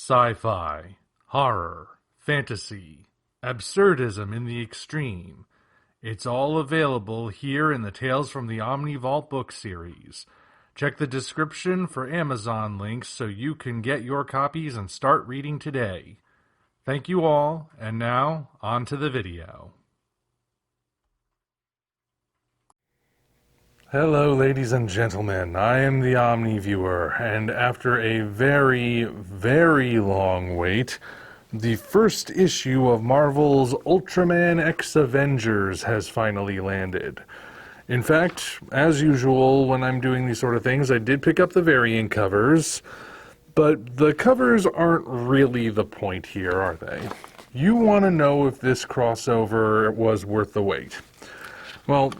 Sci-fi, horror, fantasy, absurdism in the extreme. It's all available here in the Tales from the Omni Vault book series. Check the description for Amazon links so you can get your copies and start reading today. Thank you all, and now, on to the video. Hello, ladies and gentlemen. I am the Omni Viewer, and after a very, very long wait, the first issue of Marvel's Ultraman X Avengers has finally landed. In fact, as usual, when I'm doing these sort of things, I did pick up the variant covers, but the covers aren't really the point here, are they? You want to know if this crossover was worth the wait. Well,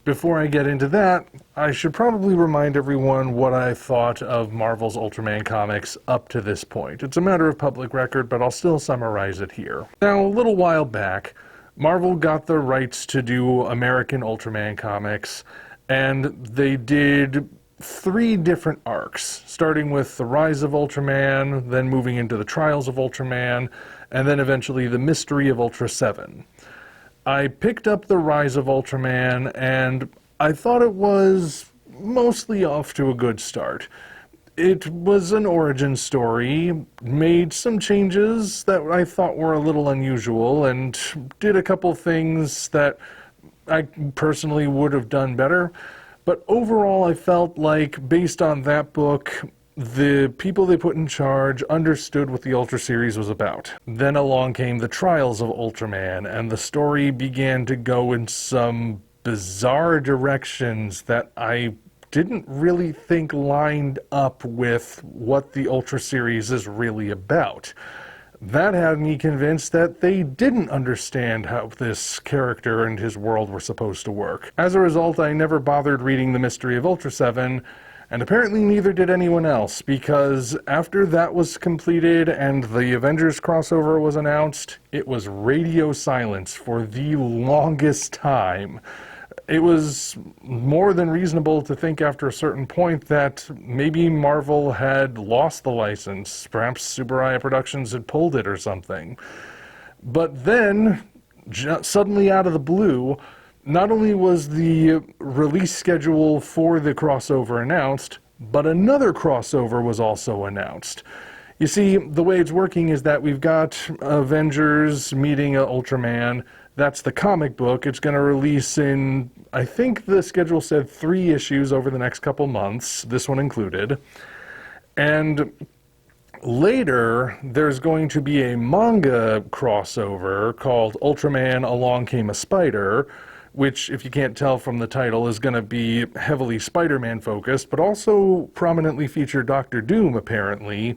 before I get into that, I should probably remind everyone what I thought of Marvel's Ultraman comics up to this point. It's a matter of public record, but I'll still summarize it here. Now, a little while back, Marvel got the rights to do American Ultraman comics, and they did 3 different arcs, starting with the Rise of Ultraman, then moving into the Trials of Ultraman, and then eventually the Mystery of Ultraseven. I picked up the Rise of Ultraman, and I thought it was mostly off to a good start. It was an origin story, made some changes that I thought were a little unusual, and did a couple things that I personally would have done better. But overall, I felt like, based on that book, the people they put in charge understood what the Ultra series was about. Then along came the Trials of Ultraman, and the story began to go in some bizarre directions that I didn't really think lined up with what the Ultra series is really about. That had me convinced that they didn't understand how this character and his world were supposed to work. As a result, I never bothered reading The Mystery of Ultraseven, and apparently neither did anyone else, because after that was completed and the Avengers crossover was announced, it was radio silence for the longest time. It was more than reasonable to think after a certain point that maybe Marvel had lost the license. Perhaps Superaya Productions had pulled it or something. But then, suddenly out of the blue, not only was the release schedule for the crossover announced, but another crossover was also announced. You see, the way it's working is that we've got Avengers meeting Ultraman. That's the comic book. It's going to release in, I think the schedule said 3 issues over the next couple months, this one included. And later, there's going to be a manga crossover called Ultraman Along Came a Spider, which, if you can't tell from the title, is going to be heavily Spider-Man focused, but also prominently feature Doctor Doom, apparently.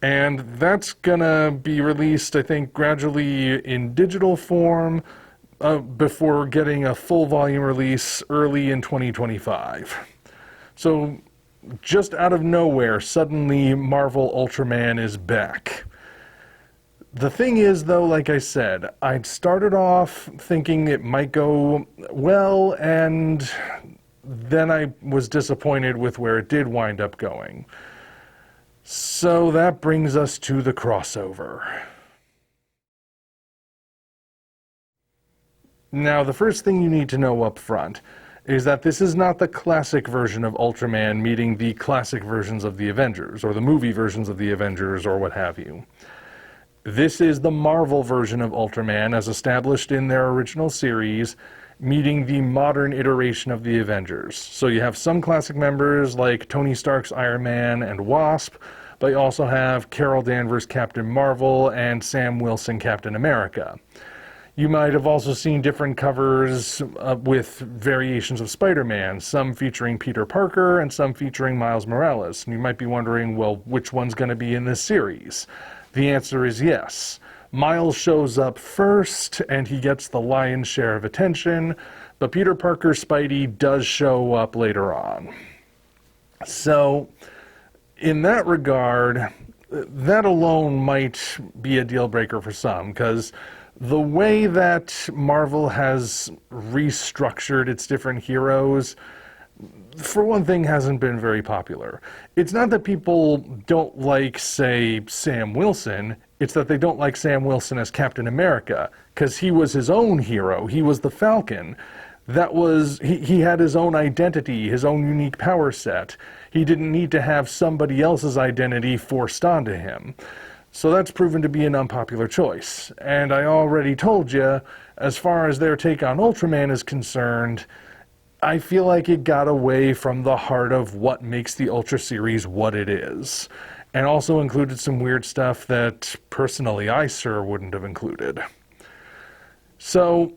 And that's going to be released, I think, gradually in digital form before getting a full volume release early in 2025. So, just out of nowhere, suddenly Marvel Ultraman is back. The thing is, though, like I said, I'd started off thinking it might go well, and then I was disappointed with where it did wind up going. So that brings us to the crossover. Now, the first thing you need to know up front is that this is not the classic version of Ultraman meeting the classic versions of the Avengers, or the movie versions of the Avengers, or what have you. This is the Marvel version of Ultraman as established in their original series, meeting the modern iteration of the Avengers. So you have some classic members like Tony Stark's Iron Man and Wasp, but you also have Carol Danvers Captain Marvel and Sam Wilson Captain America. You might have also seen different covers with variations of Spider-Man, some featuring Peter Parker and some featuring Miles Morales. And you might be wondering, well, which one's going to be in this series? The answer is yes. Miles shows up first, and he gets the lion's share of attention, but Peter Parker's Spidey does show up later on. So, in that regard, that alone might be a deal breaker for some, because the way that Marvel has restructured its different heroes for one thing, hasn't been very popular. It's not that people don't like, say, Sam Wilson, it's that they don't like Sam Wilson as Captain America, because he was his own hero, he was the Falcon. He had his own identity, his own unique power set. He didn't need to have somebody else's identity forced onto him. So that's proven to be an unpopular choice. And I already told you, as far as their take on Ultraman is concerned, I feel like it got away from the heart of what makes the Ultra series what it is. And also included some weird stuff that, personally, I sure wouldn't have included. So,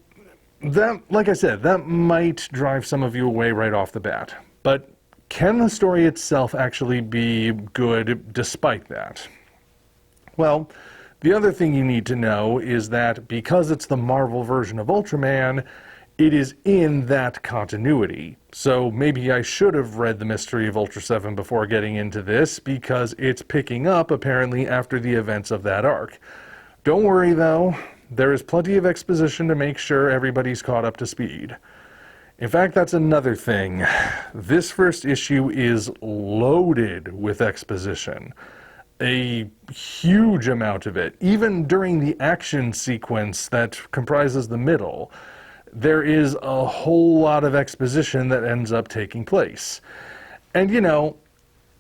that, like I said, that might drive some of you away right off the bat. But can the story itself actually be good despite that? Well, the other thing you need to know is that because it's the Marvel version of Ultraman, it is in that continuity. So maybe I should have read The Mystery of Ultraseven before getting into this, because it's picking up apparently after the events of that arc. Don't worry though, there is plenty of exposition to make sure everybody's caught up to speed. In fact, that's another thing. This first issue is loaded with exposition. A huge amount of it. Even during the action sequence that comprises the middle, there is a whole lot of exposition that ends up taking place. And you know,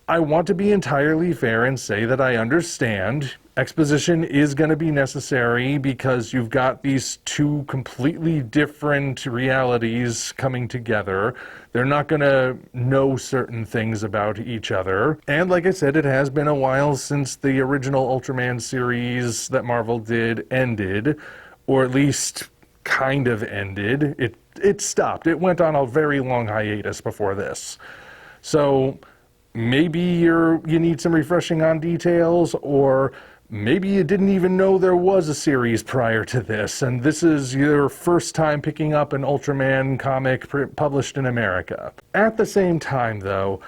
I want to be entirely fair and say that I understand exposition is going to be necessary because you've got these two completely different realities coming together. They're not going to know certain things about each other. And like I said, it has been a while since the original Ultraman series that Marvel did ended, or at least kind of ended. It stopped. It went on a very long hiatus before this. So maybe you need some refreshing on details, or maybe you didn't even know there was a series prior to this, and this is your first time picking up an Ultraman comic published in America. At the same time, though,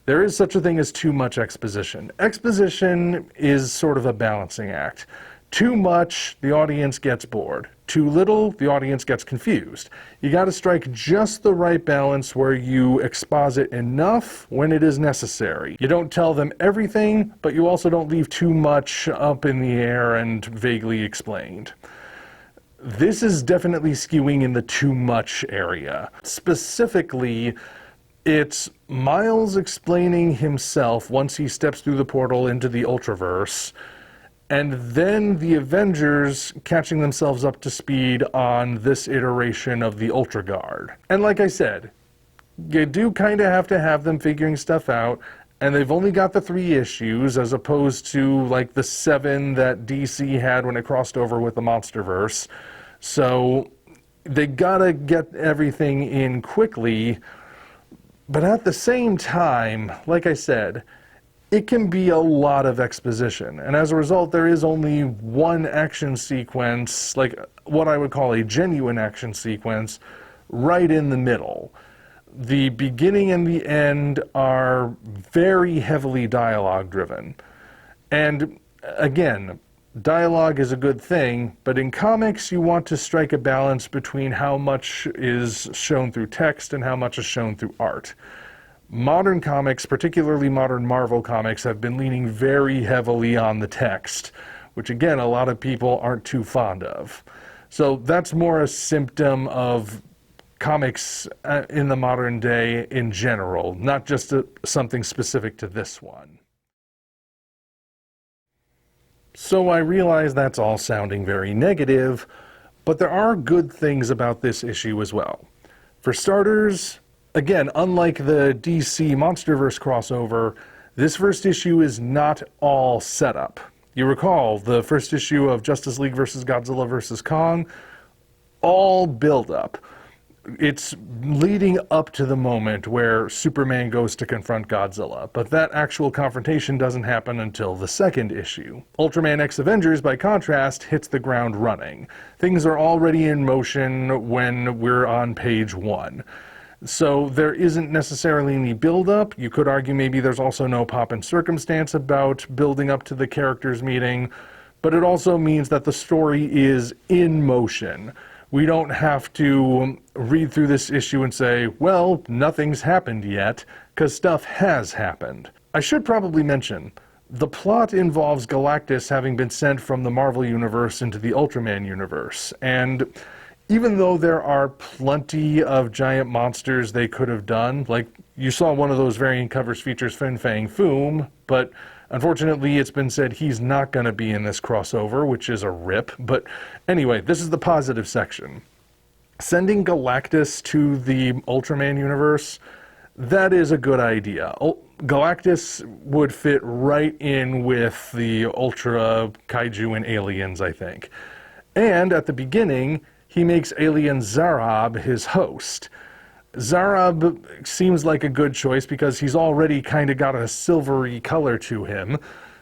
there is such a thing as too much exposition. Exposition is sort of a balancing act. Too much, the audience gets bored. Too little, the audience gets confused. You got to strike just the right balance where you exposit enough when it is necessary. You don't tell them everything, but you also don't leave too much up in the air and vaguely explained. This is definitely skewing in the too much area. Specifically, it's Miles explaining himself once he steps through the portal into the Ultraverse, and then the Avengers catching themselves up to speed on this iteration of the Ultra Guard. And like I said, you do kind of have to have them figuring stuff out, and they've only got the 3 issues as opposed to like the 7 that DC had when it crossed over with the Monsterverse. So they gotta get everything in quickly, but at the same time, like I said, it can be a lot of exposition, and as a result there is only one action sequence, like what I would call a genuine action sequence, right in the middle. The beginning and the end are very heavily dialogue driven. And again, dialogue is a good thing, but in comics you want to strike a balance between how much is shown through text and how much is shown through art. Modern comics, particularly modern Marvel comics, have been leaning very heavily on the text, which again, a lot of people aren't too fond of. So that's more a symptom of comics in the modern day in general, not just something specific to this one. So I realize that's all sounding very negative, but there are good things about this issue as well. For starters, again, unlike the DC Monsterverse crossover, this first issue is not all setup. You recall, the first issue of Justice League vs. Godzilla vs. Kong, all build-up. It's leading up to the moment where Superman goes to confront Godzilla, but that actual confrontation doesn't happen until the second issue. Ultraman X Avengers, by contrast, hits the ground running. Things are already in motion when we're on page 1. So there isn't necessarily any build-up. You could argue maybe there's also no pomp and circumstance about building up to the characters meeting, but it also means that the story is in motion. We don't have to read through this issue and say, well, nothing's happened yet, because stuff has happened. I should probably mention, the plot involves Galactus having been sent from the Marvel Universe into the Ultraman universe, and even though there are plenty of giant monsters they could have done, like you saw one of those variant covers features Fin Fang Foom, but unfortunately it's been said he's not going to be in this crossover, which is a rip. But anyway, this is the positive section. Sending Galactus to the Ultraman universe, that is a good idea. Galactus would fit right in with the Ultra, Kaiju, and Aliens, I think. And at the beginning, he makes alien Zarab his host. Zarab seems like a good choice because he's already kind of got a silvery color to him.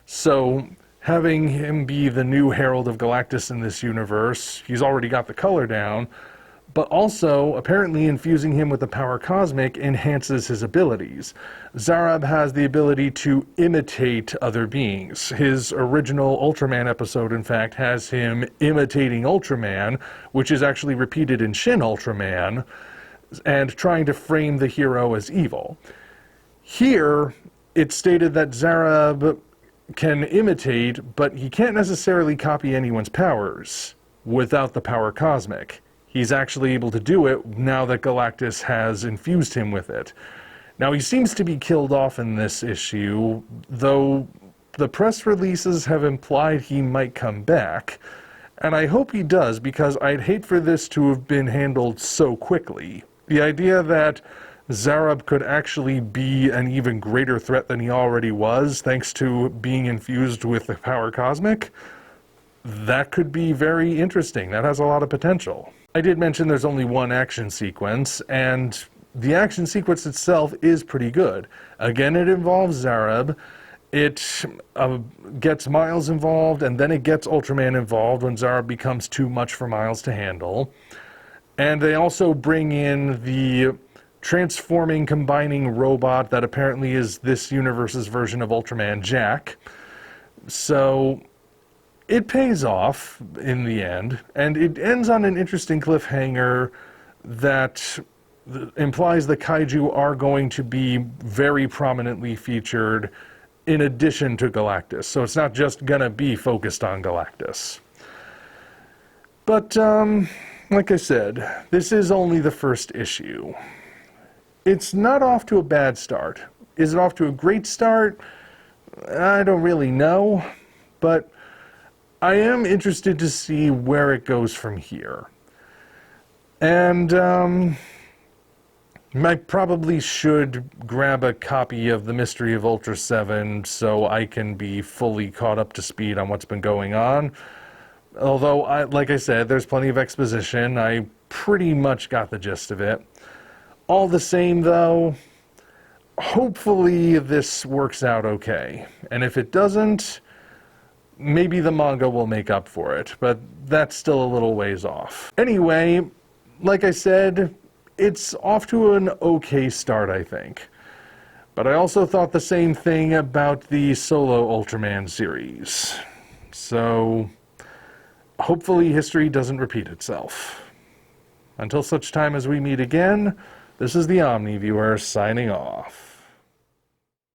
So having him be the new Herald of Galactus in this universe, he's already got the color down. But also, apparently infusing him with the power cosmic enhances his abilities. Zarab has the ability to imitate other beings. His original Ultraman episode, in fact, has him imitating Ultraman, which is actually repeated in Shin Ultraman, and trying to frame the hero as evil. Here, it's stated that Zarab can imitate, but he can't necessarily copy anyone's powers without the power cosmic. He's actually able to do it now that Galactus has infused him with it. Now, he seems to be killed off in this issue, though the press releases have implied he might come back. And I hope he does, because I'd hate for this to have been handled so quickly. The idea that Zarab could actually be an even greater threat than he already was, thanks to being infused with the power cosmic, that could be very interesting. That has a lot of potential. I did mention there's only one action sequence, and the action sequence itself is pretty good. Again, it involves Zarab. It gets Miles involved, and then it gets Ultraman involved when Zarab becomes too much for Miles to handle. And they also bring in the transforming, combining robot that apparently is this universe's version of Ultraman Jack. So it pays off in the end, and it ends on an interesting cliffhanger that implies the Kaiju are going to be very prominently featured in addition to Galactus. So it's not just going to be focused on Galactus. But, like I said, this is only the first issue. It's not off to a bad start. Is it off to a great start? I don't really know, but I am interested to see where it goes from here. And I probably should grab a copy of The Mystery of Ultraseven so I can be fully caught up to speed on what's been going on. Although, like I said, there's plenty of exposition. I pretty much got the gist of it. All the same, though, hopefully this works out okay. And if it doesn't, maybe the manga will make up for it, but that's still a little ways off. Anyway, like I said, it's off to an okay start, I think. But I also thought the same thing about the solo Ultraman series. So hopefully history doesn't repeat itself. Until such time as we meet again, this is the Omni Viewer signing off.